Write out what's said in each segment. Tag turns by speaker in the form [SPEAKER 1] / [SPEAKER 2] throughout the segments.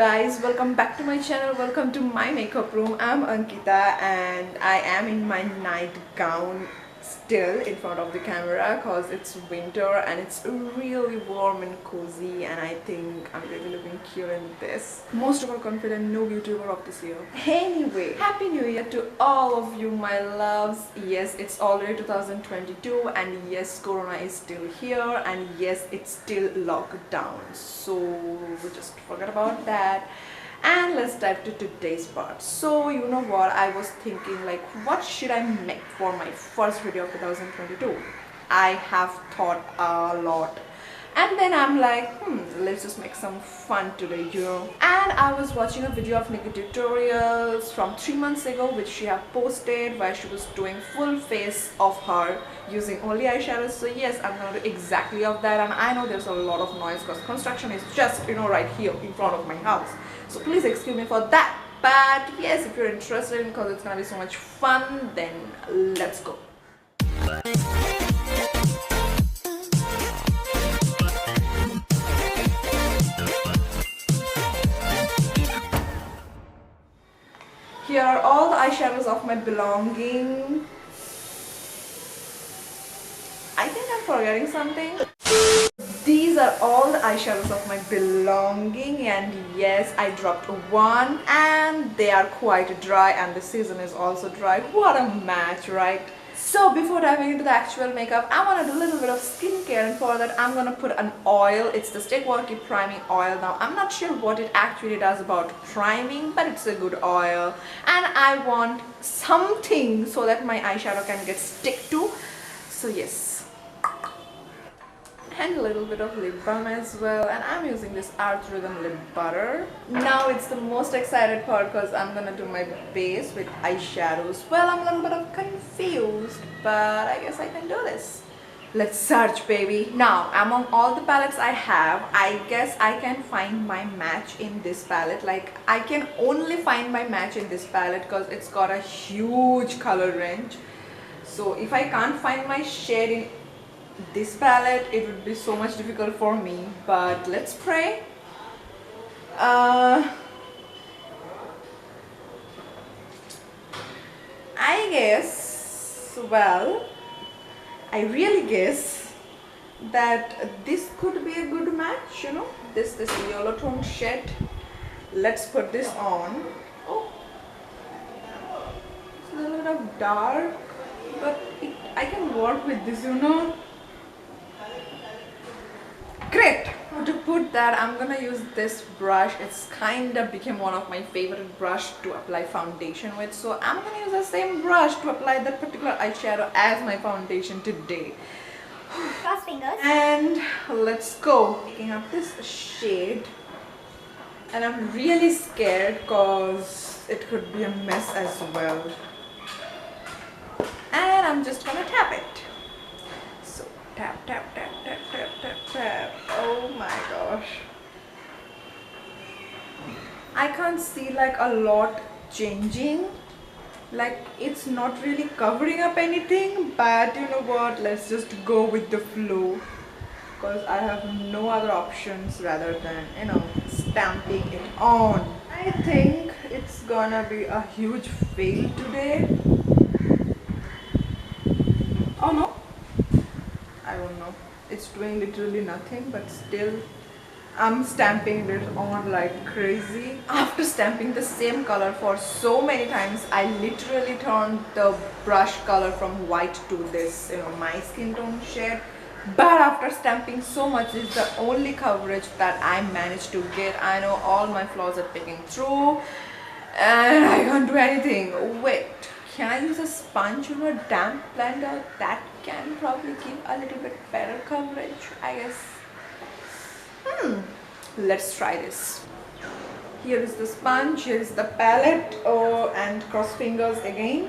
[SPEAKER 1] guys, welcome back to my channel. Welcome to my makeup room. I'm Ankita and I am in my nightgown still in front of the camera because it's winter and it's really warm and cozy, and I think I'm really looking cute in this. Most of all confident new YouTuber of this year. Anyway, happy new year to all of you, my loves. Yes, it's already 2022 and yes, corona is still here and yes, it's still locked down, so we just forget about that. And let's dive to today's part. So you know what, I was thinking like, what should I make for my first video of 2022? I have thought a lot, and then I'm like, let's just make some fun today, you know. And I was watching a video of Nikki tutorials from 3 months ago, which she have posted, where she was doing full face of her using only eyeshadows. So yes, I'm gonna do exactly of that. And I know there's a lot of noise because construction is just, you know, right here in front of my house, so please excuse me for that. But yes, if you're interested, because it's gonna be so much fun, then let's go. Here are all the eyeshadows of my belonging. I think I'm forgetting something. These are all the eyeshadows of my belonging, and yes, I dropped one and they are quite dry and the season is also dry. What a match, right? So before diving into the actual makeup, I want to do a little bit of skincare, and for that I'm gonna put an oil. It's the Stay Walkie priming oil. Now I'm not sure what it actually does about priming, but it's a good oil, and I want something so that my eyeshadow can get stick to. So yes, and a little bit of lip balm as well, and I'm using this Earth Rhythm lip butter. Now it's the most excited part because I'm gonna do my base with eyeshadows. Well, I'm a little bit of confused, but I guess I can do this. Let's search, baby. Now among all the palettes I have, I guess I can find my match in this palette. Like, I can only find my match in this palette because it's got a huge color range. So if I can't find my shade in this palette, it would be so much difficult for me, but let's pray. I guess, well, I really guess that this could be a good match, you know, this yellow tone shade. Let's put this on. Oh, it's a little bit of dark, but I can work with this, you know. Great. To put that, I'm gonna use this brush. It's kind of became one of my favorite brush to apply foundation with, so I'm gonna use the same brush to apply that particular eyeshadow as my foundation today.
[SPEAKER 2] Cross fingers.
[SPEAKER 1] And let's go. Picking up this shade, and I'm really scared because it could be a mess as well, and I'm just gonna tap it. So tap, tap, tap, tap, tap, tap, tap. Oh my gosh, I can't see like a lot changing, like it's not really covering up anything, but you know what, let's just go with the flow because I have no other options rather than, you know, stamping it on. I think it's gonna be a huge fail today. Oh no, I don't know, it's doing literally nothing, but still I'm stamping it on like crazy. After stamping the same color for so many times, I literally turned the brush color from white to this, you know, my skin tone shade. But after stamping so much, this is the only coverage that I managed to get. I know all my flaws are picking through and I can't do anything. Wait, can I use a sponge, you know, damp blender? That can probably give a little bit better coverage, I guess. Let's try this. Here is the sponge, here is the palette, and cross fingers again,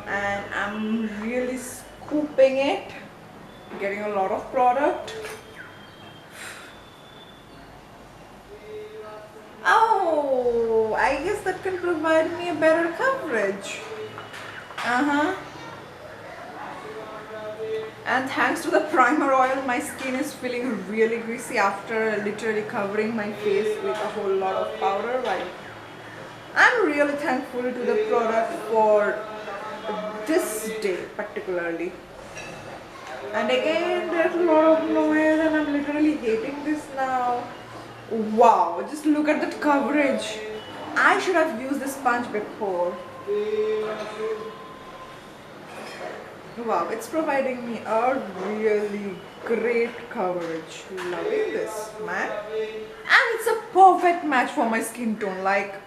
[SPEAKER 1] and I'm really scooping it, getting a lot of product. Oh, I guess that can provide me a better coverage. And thanks to the primer oil, my skin is feeling really greasy after literally covering my face with a whole lot of powder. Like, I'm really thankful to the product for this day particularly. And again, there's a lot of noise and I'm literally hating this now. Wow, just look at that coverage. I should have used the sponge before. Wow, it's providing me a really great coverage. Loving this, man. And it's a perfect match for my skin tone. Like,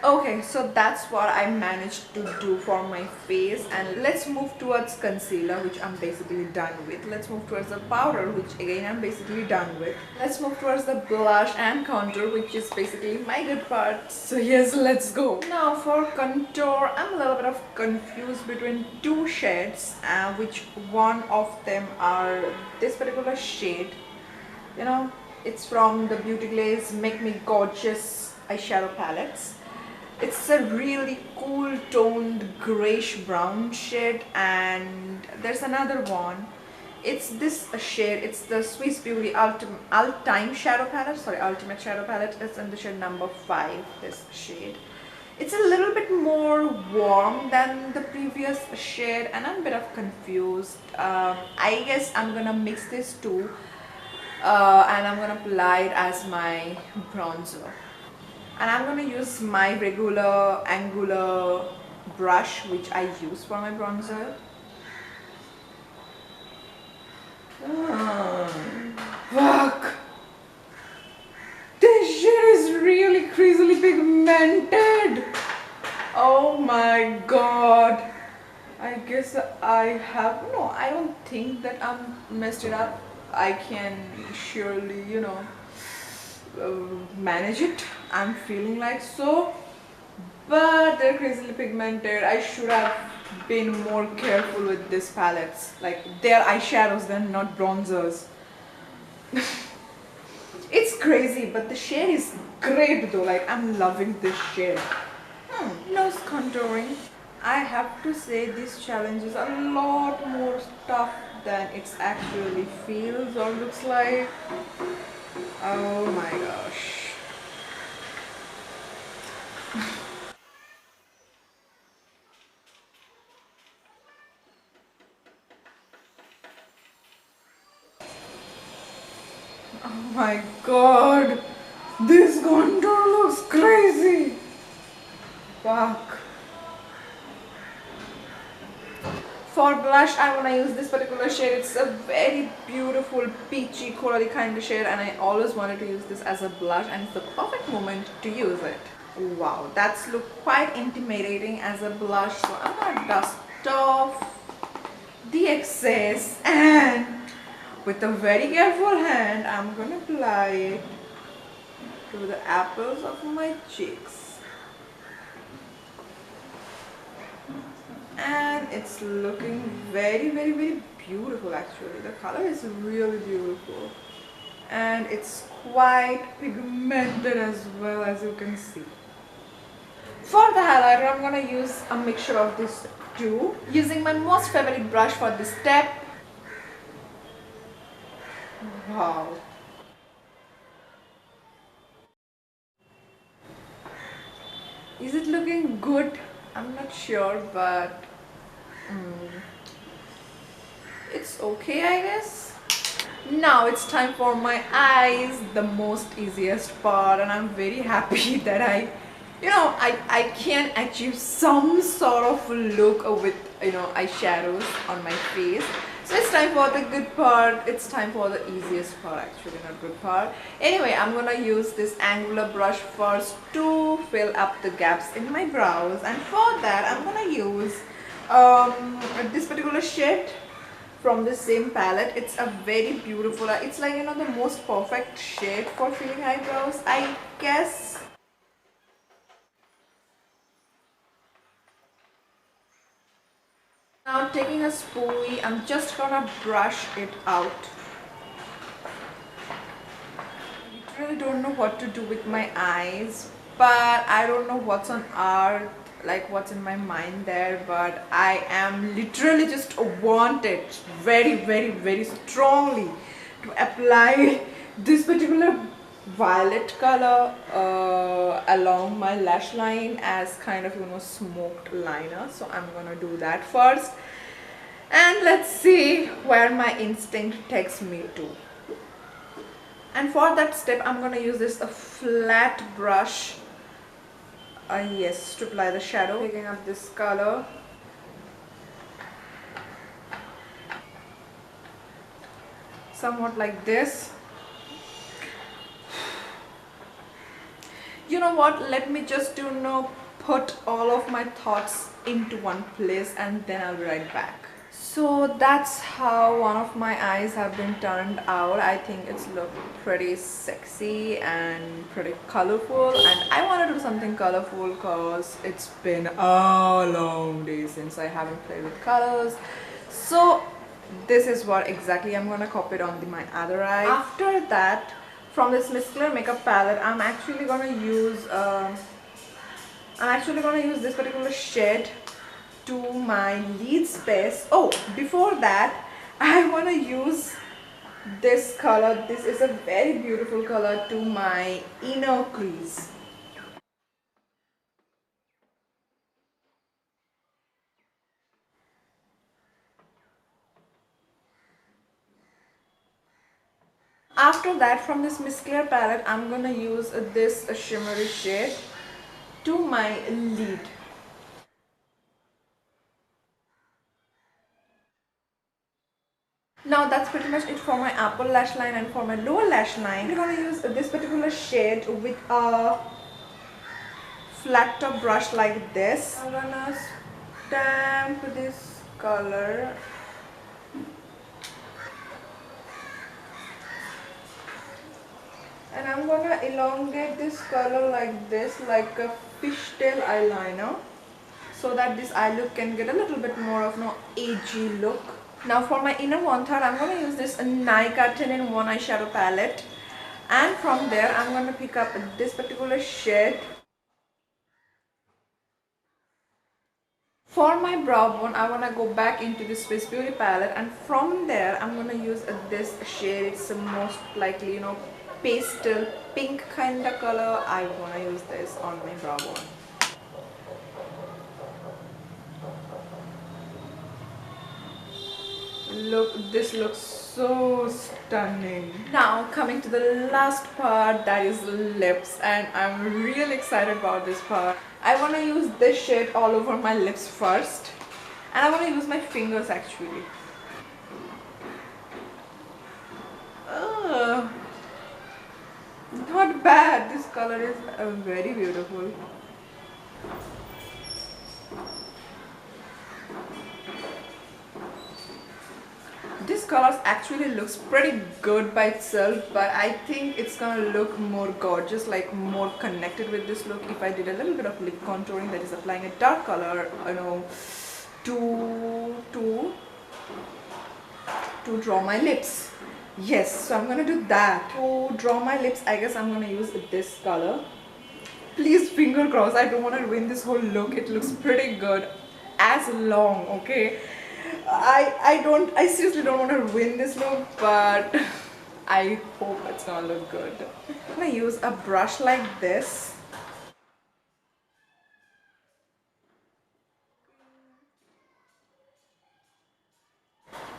[SPEAKER 1] okay, so that's what I managed to do for my face, and let's move towards concealer, which I'm basically done with. Let's move towards the powder, which again I'm basically done with. Let's move towards the blush and contour, which is basically my good part. So yes, let's go. Now for contour, I'm a little bit of confused between two shades, which one of them are this particular shade. You know, it's from the Beauty Glaze Make Me Gorgeous eyeshadow palettes. It's a really cool toned grayish brown shade, and there's another one. It's this shade. It's the Swiss Beauty Ultimate Shadow Palette. It's in the shade number 5. This shade. It's a little bit more warm than the previous shade, and I'm a bit of confused. I guess I'm gonna mix these two, and I'm gonna apply it as my bronzer. And I'm going to use my regular angular brush, which I use for my bronzer. Fuck! This shit is really crazily pigmented! Oh my god! I guess I don't think that I'm messed it up. I can surely, you know, manage it. I'm feeling like so, but they're crazily pigmented. I should have been more careful with these palettes. Like, they're eyeshadows, they're not bronzers. It's crazy, but the shade is great though. Like, I'm loving this shade. Nose contouring. I have to say this challenge is a lot more tough than it actually feels or looks like. Oh my gosh. Oh my god. This contour looks crazy. Fuck. For blush, I want to use this particular shade. It's a very beautiful peachy corally kind of shade, and I always wanted to use this as a blush, and it's the perfect moment to use it. Wow, that's look quite intimidating as a blush, so I'm gonna dust off the excess, and with a very careful hand, I'm gonna apply it to the apples of my cheeks. And it's looking very, very, very beautiful actually. The color is really beautiful. And it's quite pigmented as well, as you can see. For the highlighter, I'm gonna use a mixture of these two. Using my most favorite brush for this step. Wow. Is it looking good? I'm not sure, but it's okay, I guess. Now it's time for my eyes, the most easiest part, and I'm very happy that I can achieve some sort of look with, eyeshadows on my face. So it's time for the good part. It's time for the easiest part, actually, not good part. Anyway, I'm gonna use this angular brush first to fill up the gaps in my brows, and for that I'm gonna use this particular shade from the same palette. It's a very beautiful, it's like, the most perfect shade for filling eyebrows, I guess. Now taking a spoolie, I'm just gonna brush it out. I really don't know what to do with my eyes, but I don't know what's on earth. like what's in my mind there, but I am literally just wanted very strongly to apply this particular violet color along my lash line as kind of, you know, smoked liner. So I'm gonna do that first, and let's see where my instinct takes me to. And for that step I'm gonna use this a flat brush, yes, to apply the shadow. Picking up this color, somewhat like this. You know what, let me just, you know, put all of my thoughts into one place and then I'll be right back. So that's how one of my eyes have been turned out. I think it's looked pretty sexy and pretty colorful, and I want to do something colorful because it's been a long day since I haven't played with colors. So this is what exactly I'm gonna copy it on my other eye. After that, from this Muscular makeup palette, I'm actually gonna use this particular shade to my lid space. Oh, before that, I wanna use this color. This is a very beautiful color to my inner crease. After that, from this Muscular palette, I'm gonna use this shimmery shade to my lid. Now that's pretty much it for my upper lash line, and for my lower lash line, I'm gonna use this particular shade with a flat top brush like this. I'm gonna stamp this color. And I'm gonna elongate this color like this, like a fishtail eyeliner, so that this eye look can get a little bit more of an edgy look. Now for my inner one-third, I'm gonna use this NYEAAARRR 10-in-1 eyeshadow palette, and from there I'm gonna pick up this particular shade. For my brow bone, I wanna go back into this Swiss Beauty palette, and from there I'm gonna use this shade. It's most likely, you know, pastel pink kind of color. I wanna use this on my brow bone. Look, this looks so stunning. Now coming to the last part, that is lips, and I'm really excited about this part. I want to use this shade all over my lips first, and I want to use my fingers actually. Not bad. This color is very beautiful. This color actually looks pretty good by itself, but I think it's gonna look more gorgeous, like more connected with this look, if I did a little bit of lip contouring, that is applying a dark color, you know, to draw my lips. Yes, so I'm gonna do that. To draw my lips, I guess I'm gonna use this color. Please finger cross, I don't want to ruin this whole look. It looks pretty good as long, okay? I seriously don't want to ruin this look, but I hope it's gonna look good. I'm gonna use a brush like this.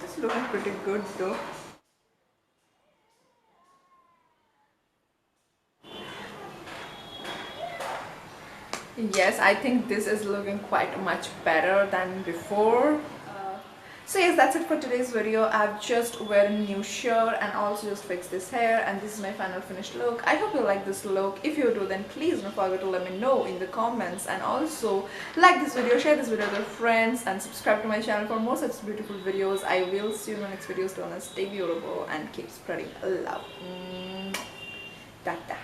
[SPEAKER 1] This is looking pretty good though. Yes, I think this is looking quite much better than before. So yes, that's it for today's video. I've just wear a new shirt and also just fixed this hair, and this is my final finished look. I hope you like this look. If you do, then please don't forget to let me know in the comments, and also like this video, share this video with your friends, and subscribe to my channel for more such beautiful videos. I will see you in my next videos. Stay beautiful and keep spreading love. Tata.